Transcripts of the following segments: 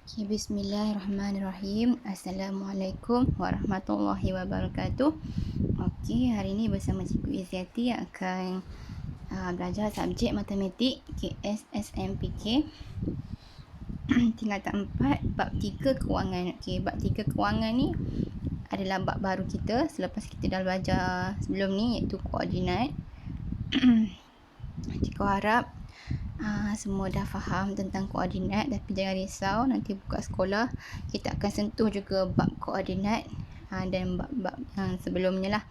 Okay, Bismillahirrahmanirrahim. Assalamualaikum warahmatullahi wabarakatuh. Okey, hari ini bersama Cikgu Izzati akan belajar subjek matematik KSSMPK tingkatan 4 bab 3 kewangan. Okey, bab 3 kewangan ni adalah bab baru kita selepas kita dah belajar sebelum ni, iaitu koordinat. Cikgu harap semua dah faham tentang koordinat, tapi jangan risau, nanti buka sekolah kita akan sentuh juga bab koordinat dan bab-bab yang sebelumnya lah.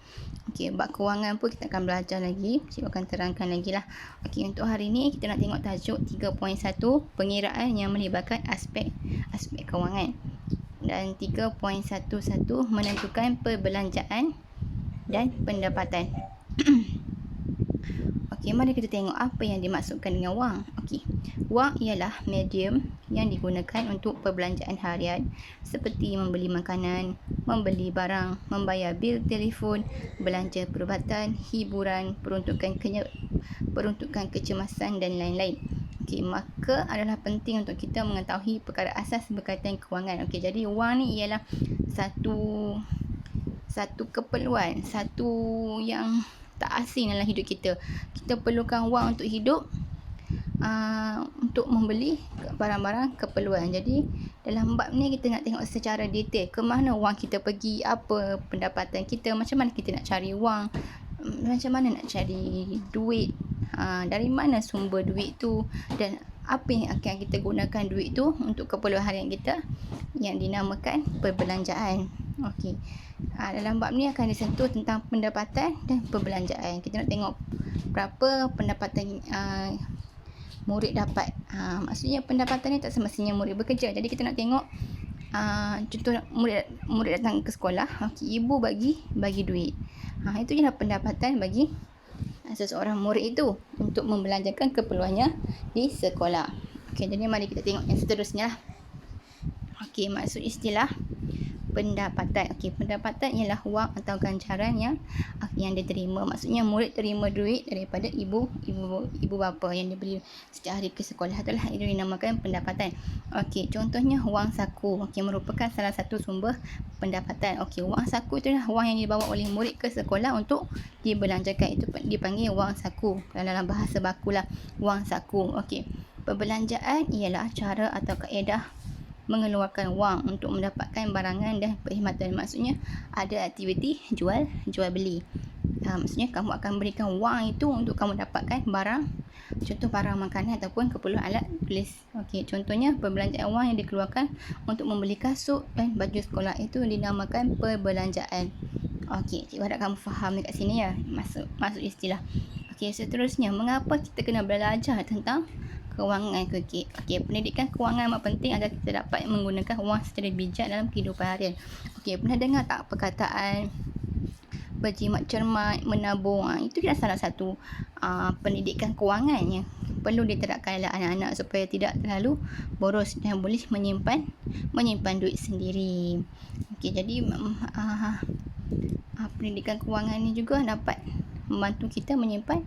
Okey, bab kewangan pun kita akan belajar lagi, cikgu akan terangkan lagi lah. Okey, untuk hari ni kita nak tengok tajuk 3.1 pengiraan yang melibatkan aspek kewangan, dan 3.11 menentukan perbelanjaan dan pendapatan. Okey, mari kita tengok apa yang dimaksudkan dengan wang. Okey, wang ialah medium yang digunakan untuk perbelanjaan harian seperti membeli makanan, membeli barang, membayar bil telefon, belanja perubatan, hiburan, peruntukan kecemasan dan lain-lain. Okey, maka adalah penting untuk kita mengetahui perkara asas berkaitan kewangan. Okey, jadi wang ni ialah satu keperluan, satu yang tak asing dalam hidup kita. Kita perlukan wang untuk hidup, untuk membeli barang-barang keperluan. Jadi dalam bab ni kita nak tengok secara detail ke mana wang kita pergi, apa pendapatan kita, macam mana kita nak cari wang, macam mana nak cari duit, dari mana sumber duit tu, dan apa yang akan kita gunakan duit tu untuk keperluan harian kita yang dinamakan perbelanjaan. Okey, dalam bab ni akan disentuh tentang pendapatan dan perbelanjaan. Kita nak tengok berapa pendapatan murid dapat. Maksudnya pendapatan ni tak semestinya murid bekerja. Jadi kita nak tengok contoh murid datang ke sekolah. Okey, ibu bagi duit. Itu ialah pendapatan bagi seseorang murid itu untuk membelanjakan keperluannya di sekolah. Okey, jadi mari kita tengok yang seterusnya. Okey, maksud istilah pendapatan. Okey, pendapatan ialah wang atau ganjaran yang diterima. Maksudnya murid terima duit daripada ibu bapa yang diberi setiap hari ke sekolah. Itulah itu dinamakan pendapatan. Okey, contohnya wang saku. Okey, merupakan salah satu sumber pendapatan. Okey, wang saku itu adalah wang yang dibawa oleh murid ke sekolah untuk dibelanjakan. Itu dipanggil wang saku. Dalam bahasa bakulah wang saku. Okey, perbelanjaan ialah cara atau kaedah mengeluarkan wang untuk mendapatkan barangan dan perkhidmatan. Maksudnya ada aktiviti jual beli. Maksudnya kamu akan berikan wang itu untuk kamu dapatkan barang, contoh barang makanan ataupun keperluan alat tulis. Okey, contohnya perbelanjaan wang yang dikeluarkan untuk membeli kasut dan baju sekolah itu dinamakan perbelanjaan. Okey, cikgu harap kamu faham dekat sini ya, masuk istilah. Okey, seterusnya, mengapa kita kena belajar tentang kewangan? Okey, pendidikan kewangan amat penting agar kita dapat menggunakan wang secara bijak dalam kehidupan harian. Okey, pernah dengar tak perkataan berjimat cermat, menabung? Itu adalah salah satu pendidikan kewangan yang perlu diterapkan oleh anak-anak supaya tidak terlalu boros dan boleh menyimpan duit sendiri. Okey, jadi pendidikan kewangan ni juga dapat membantu kita menyimpan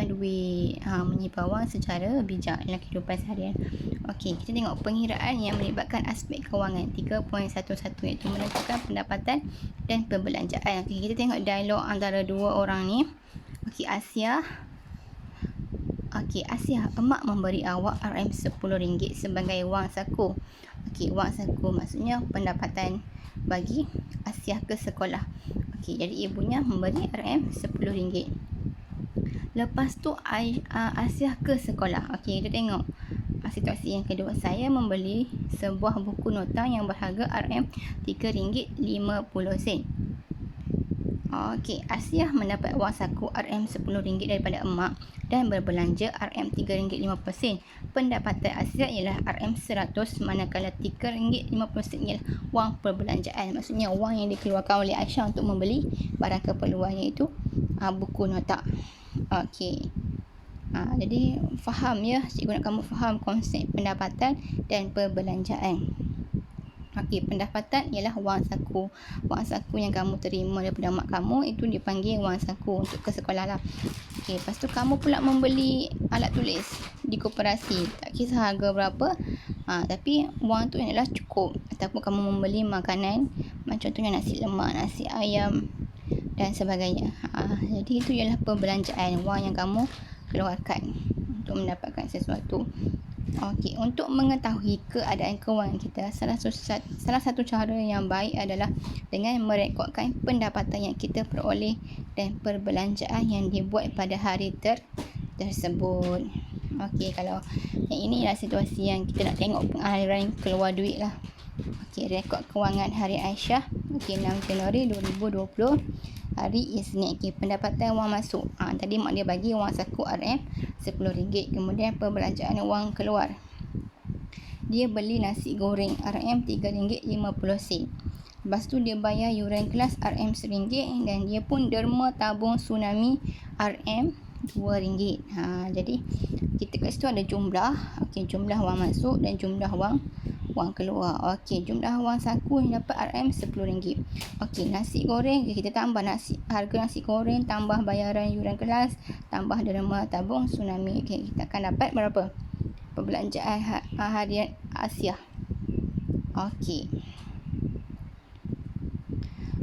duit, menyimpan wang secara bijak dalam kehidupan seharian. Okey, kita tengok pengiraan yang melibatkan aspek kewangan 3.11, iaitu menentukan pendapatan dan perbelanjaan. Okey, kita tengok dialog antara dua orang ni. Okey, Asia, emak memberi awak RM10 sebagai wang saku. Okey, wang saku maksudnya pendapatan bagi Asia ke sekolah. Okey, jadi ibunya memberi RM10. Lepas tu Asia ke sekolah. Okey, kita tengok situasi yang kedua. Saya membeli sebuah buku nota yang berharga RM3.50. Okey, Asia mendapat wang saku RM10 daripada emak dan berbelanja RM3.50. Pendapatan Asia ialah RM100, manakala RM3.50 ialah wang perbelanjaan. Maksudnya wang yang dikeluarkan oleh Aisyah untuk membeli barang keperluannya, iaitu buku nota. Okey, jadi faham ya, cikgu nak kamu faham konsep pendapatan dan perbelanjaan. Okey, pendapatan ialah wang saku. Wang saku yang kamu terima daripada mak kamu itu dipanggil wang saku untuk ke sekolah lah. Okey, lepas tu kamu pula membeli alat tulis di koperasi. Tak kisah harga berapa, Tapi wang tu adalah cukup. Ataupun kamu membeli makanan, macam contohnya nasi lemak, nasi ayam dan sebagainya. Jadi itu ialah perbelanjaan wang yang kamu keluarkan untuk mendapatkan sesuatu. Okey, untuk mengetahui keadaan kewangan kita, salah satu cara yang baik adalah dengan merekodkan pendapatan yang kita peroleh dan perbelanjaan yang dibuat pada hari tersebut. Okey, kalau yang ini adalah situasi yang kita nak tengok pengaliran keluar duit lah. Okey, rekod kewangan hari Aisyah. Okey, 6 Januari 2020. Hari Isnin. Okey, pendapatan wang masuk. Tadi mak dia bagi wang saku RM RM10. Kemudian perbelanjaan wang keluar. Dia beli nasi goreng RM RM3.50. Lepas tu dia bayar yuran kelas RM RM1 dan dia pun derma tabung tsunami RM RM2. Jadi kita kat situ ada jumlah. Okey, jumlah wang masuk dan jumlah wang keluar. Okey, jumlah wang saku yang dapat RM RM10. Okey, nasi goreng kita tambah harga nasi goreng, tambah bayaran yuran kelas, tambah derma tabung tsunami. Okey, kita akan dapat berapa? Perbelanjaan harian Asia. Okey,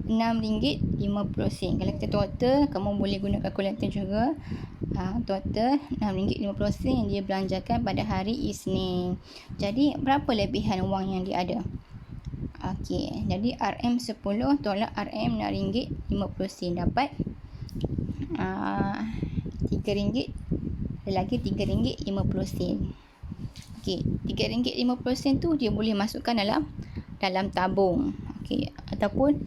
RM6.50. Kalau kita total, kamu boleh guna kalkulator juga. Total RM6.50 yang dia belanjakan pada hari Isnin. Jadi berapa lebihan wang yang dia ada? Okey, jadi RM10 tolak RM6.50 dapat RM3. Ada lagi RM3.50. Okey, RM3.50 tu dia boleh masukkan dalam tabung. Okey, ataupun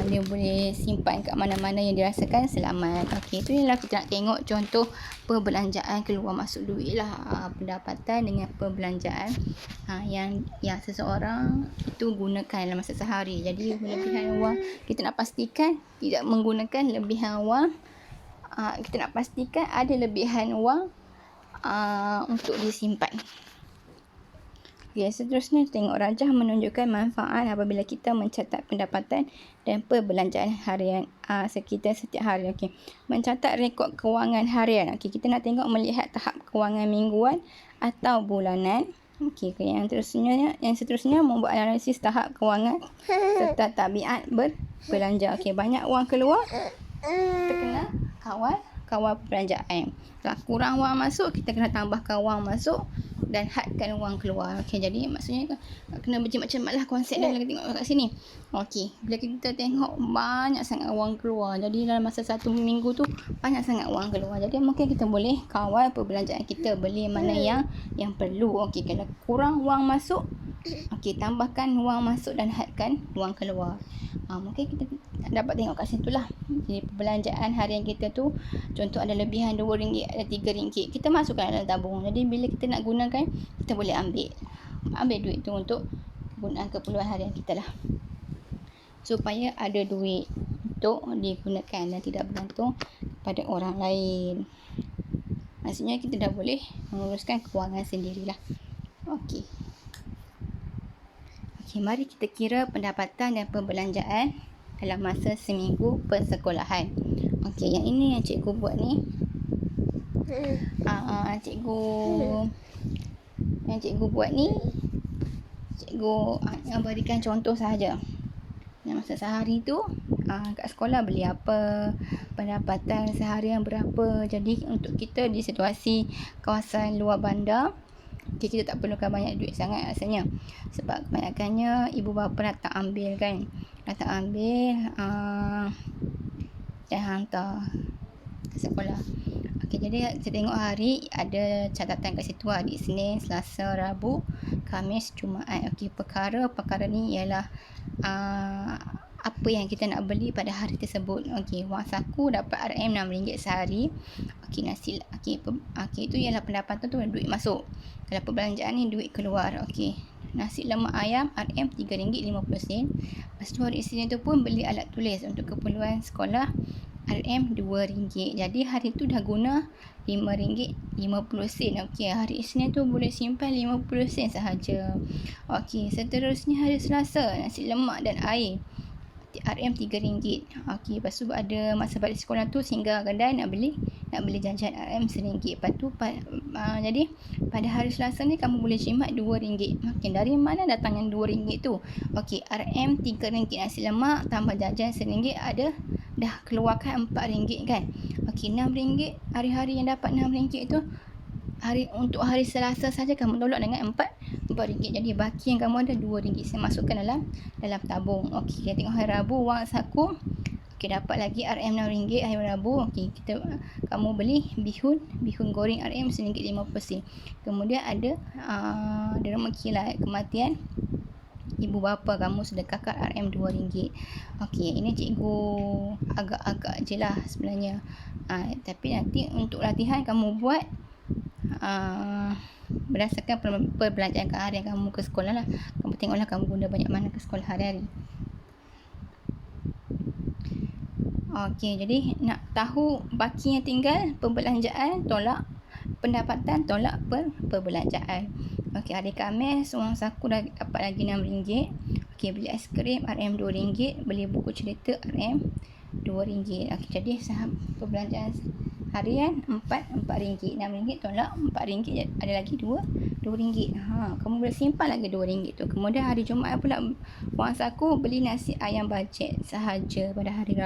dia boleh simpan kat mana-mana yang dirasakan selamat. Okey, itu ialah kita nak tengok contoh perbelanjaan keluar masuk duit lah. Pendapatan dengan perbelanjaan yang seseorang itu gunakan dalam masa sehari. Jadi lebihan wang kita nak pastikan tidak menggunakan lebihan wang. Kita nak pastikan ada lebihan wang untuk disimpan. Okay, seterusnya tengok rajah menunjukkan manfaat apabila kita mencatat pendapatan dan perbelanjaan harian kita setiap hari. Okey, mencatat rekod kewangan harian. Okey, kita nak tengok melihat tahap kewangan mingguan atau bulanan. Okey, yang seterusnya membuat analisis tahap kewangan serta tabiat berbelanja. Okey, banyak wang keluar, kita kena kawal perbelanjaan. Kalau kurang wang masuk, kita kena tambahkan wang masuk dan hadkan wang keluar. Okey, jadi maksudnya kena bercemat-cemat lah konsep dia kita tengok kat sini. Okey, bila kita tengok banyak sangat wang keluar, jadi dalam masa 1 minggu tu banyak sangat wang keluar. Jadi mungkin kita boleh kawal perbelanjaan kita, beli mana yang perlu. Okey, kalau kurang wang masuk, okey, tambahkan wang masuk dan hadkan wang keluar. Mungkin kita dapat tengok kat situ lah. Jadi perbelanjaan harian kita tu, contoh ada lebihan RM2, ada RM3, kita masukkan dalam tabung. Jadi bila kita nak gunakan, kita boleh ambil duit tu untuk gunaan keperluan harian kita lah, supaya ada duit untuk digunakan dan tidak bergantung pada orang lain. Maksudnya kita dah boleh menguruskan kewangan sendirilah. Okey, mari kita kira pendapatan dan perbelanjaan dalam masa seminggu persekolahan. Okey, yang ini yang cikgu buat ni. Yang cikgu buat ni, cikgu berikan contoh sahaja. Dalam masa sehari tu, kat sekolah beli apa, pendapatan seharian berapa. Jadi untuk kita di situasi kawasan luar bandar, kita tak perlukan banyak duit sangat rasanya. Sebab kebanyakannya ibu bapa datang ambil kan. Dan hantar ke sekolah. Okey, jadi kita tengok hari, ada catatan kat situ hari Isnin, Selasa, Rabu, Khamis, Jumaat. Okey, perkara ni ialah apa yang kita nak beli pada hari tersebut. Okey, wang saku dapat RM6 sehari. Okey, itu ialah pendapatan tu, duit masuk. Kalau perbelanjaan ni duit keluar. Okey, nasi lemak ayam RM3.50. Lepas tu hari Isnin tu pun beli alat tulis untuk keperluan sekolah RM2. Jadi hari tu dah guna RM5.50. Okey, hari Isnin tu boleh simpan 50 sen sahaja. Okey, seterusnya hari Selasa, nasi lemak dan air RM3. Okey, lepas tu ada masa balik sekolah tu singgah kedai nak beli nak beli jajan RM RM1. Lepas tu jadi pada hari Selasa ni kamu boleh jimat RM2. Okey, dari mana datangnya RM2 tu? Okey, RM RM3 nasi lemak tambah jajan RM1 ada dah keluarkan RM4 kan. Okey, RM6 hari-hari yang dapat RM6 tu untuk hari Selasa saja kamu tolak dengan RM4. Jadi baki yang kamu ada RM2. Saya masukkan dalam tabung. Okey, kita tengok hari Rabu wang saku. Okey, dapat lagi RM RM6 hari Rabu. Okey, kamu beli bihun goreng RM RM1.50. Kemudian ada derma kilat kematian ibu bapa kamu sedekahkan RM RM2. Okey, ini cikgu agak-agak je lah sebenarnya. Tapi nanti untuk latihan kamu buat berdasarkan perbelanjaan harian kamu ke sekolah lah. Kamu tengoklah kamu guna banyak mana ke sekolah hari-hari. Okey, jadi nak tahu baki yang tinggal, perbelanjaan tolak pendapatan, tolak perbelanjaan. Okey, hari Khamis wang saku dah dapat lagi RM6. Okey, beli aiskrim RM RM2, beli buku cerita RM RM2. Okey, jadi perbelanjaan harian RM4. RM6 tolak RM4, ada lagi RM2. Kamu boleh simpan lagi RM2 tu. Kemudian hari Jumaat pula wang saku beli nasi ayam bajet sahaja pada hari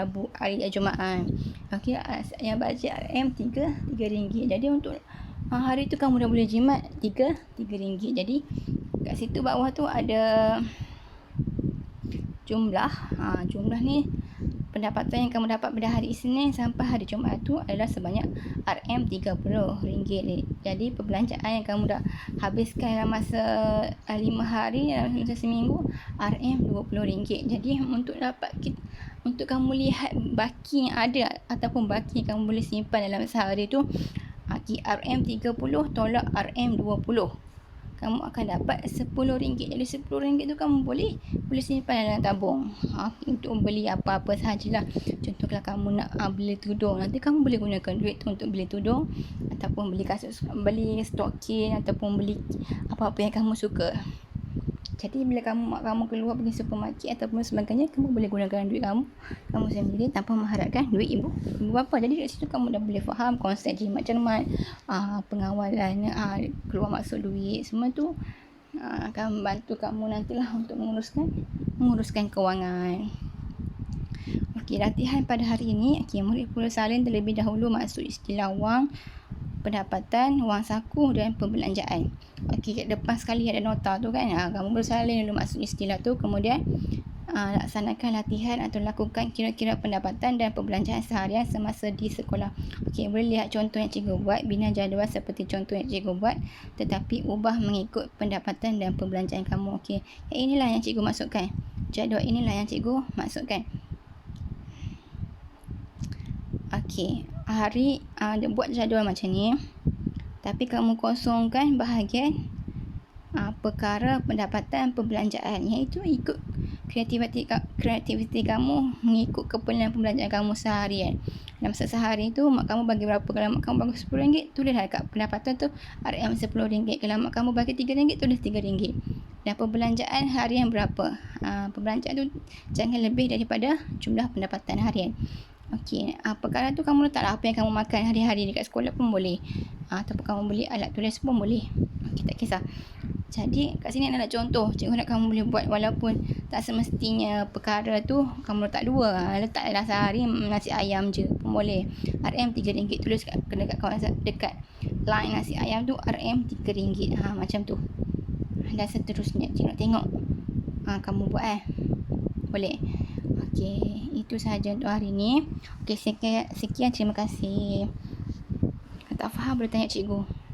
Jumaat. Okey, nasi ayam bajet RM RM3. Jadi untuk hari tu kamu dah boleh jimat RM3. Jadi kat situ bawah tu ada jumlah. Jumlah ni pendapatan yang kamu dapat pada hari Isnin sampai hari Jumaat tu adalah sebanyak RM30. Jadi perbelanjaan yang kamu dah habiskan dalam masa 5 hari, dalam masa seminggu, RM20. Jadi untuk kamu lihat baki yang ada ataupun baki yang kamu boleh simpan dalam sehari tu, RM30 tolak RM20, kamu akan dapat RM10. Jadi RM10 tu kamu boleh simpan dalam tabung untuk beli apa-apa sahajalah. Contohlah kamu nak beli tudung, nanti kamu boleh gunakan duit tu untuk beli tudung ataupun beli kasut, beli stokin ataupun beli apa-apa yang kamu suka. Jadi bila kamu keluar pergi supermarket ataupun sebagainya, kamu boleh gunakan duit kamu sendiri tanpa mengharapkan duit ibu bapa. Jadi kat situ kamu dah boleh faham konsep jimat cermat, pengawalan, keluar masuk duit, semua tu akan membantu kamu nantilah untuk menguruskan kewangan. Okey, latihan pada hari ini. Okey, murid perlu salin terlebih dahulu maksud istilah wang, pendapatan, wang saku dan perbelanjaan. Okey, kat depan sekali ada nota tu kan. Kamu boleh salin dulu maksud istilah tu, kemudian laksanakan latihan atau lakukan kira-kira pendapatan dan perbelanjaan seharian semasa di sekolah. Okey, boleh lihat contoh yang cikgu buat, bina jadual seperti contoh yang cikgu buat, tetapi ubah mengikut pendapatan dan perbelanjaan kamu. Okey, inilah yang cikgu masukkan. Jadual inilah yang cikgu masukkan. Okey, buat jadual macam ni, tapi kamu kosongkan bahagian perkara pendapatan perbelanjaan, iaitu ikut kreativiti kamu mengikut keperluan perbelanjaan kamu seharian. Dalam sehari tu mak kamu bagi berapa? Kalau mak kamu bagi RM10, tulislah dekat pendapatan tu RM10. Kalau mak kamu bagi RM3, tulis RM3. Dan perbelanjaan harian berapa? Perbelanjaan tu jangan lebih daripada jumlah pendapatan harian. Okey, perkara tu kamu letaklah apa yang kamu makan hari-hari dekat sekolah pun boleh. Ataupun kamu beli alat tulis pun boleh. Okey, tak kisah. Jadi kat sini ada contoh, cikgu nak kamu boleh buat walaupun tak semestinya perkara tu kamu letak dua. Letak dalam sehari nasi ayam je pun boleh. RM3, tulis kena dekat kawasan dekat line nasi ayam tu RM3. Macam tu. Dan seterusnya. Cikgu nak tengok kamu buat boleh. Okey, itu sahaja untuk hari ni. Okey, sekian, terima kasih. Kalau tak faham boleh tanya cikgu.